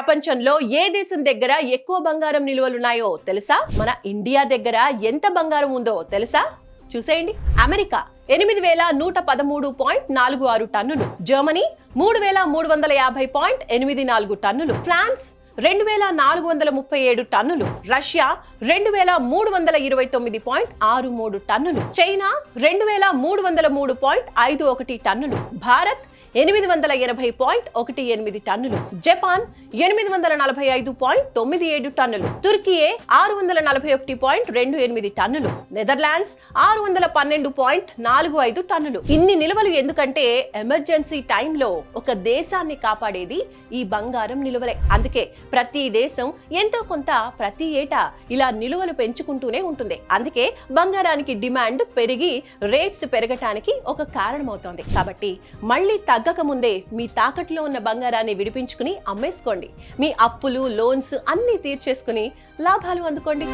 ప్రపంచంలో ఏ దేశం దగ్గర ఎక్కువ బంగారం నిల్వలున్నాయో తెలుసా? మన ఇండియా దగ్గర ఎంత బంగారం ఉందో తెలుసా? చూసేయండి. అమెరికా 8113.46 టన్నులు, జర్మనీ 3350.84 టన్నులు, ఫ్రాన్స్ 2437 టన్నులు, రష్యా 2329.63 టన్నులు, చైనా 2303.51 టన్నులు, భారత్ 880.18 టన్నులు, జపాన్ 845.97 టన్నులు, తుర్కియే 641.28 టన్నులు, నెదర్లాండ్స్ 612.45 టన్నులు. ఇన్ని నిల్వలు ఎందుకంటే ఎమర్జెన్సీ టైంలో ఒక దేశాన్ని కాపాడేది ఈ బంగారం నిలువలే. అందుకే ప్రతి దేశం ఎంతో కొంత ప్రతి ఏటా ఇలా నిలువలు పెంచుకుంటూనే ఉంటుంది. అందుకే బంగారానికి డిమాండ్ పెరిగి రేట్స్ పెరగటానికి ఒక కారణమవుతోంది. కాబట్టి మళ్ళీ తగ్గక ముందే మీ తాకట్లో ఉన్న బంగారాన్ని విడిపించుకుని అమ్మేసుకోండి. మీ అప్పులు, లోన్స్ అన్ని తీర్చేసుకుని లాభాలు అందుకోండి.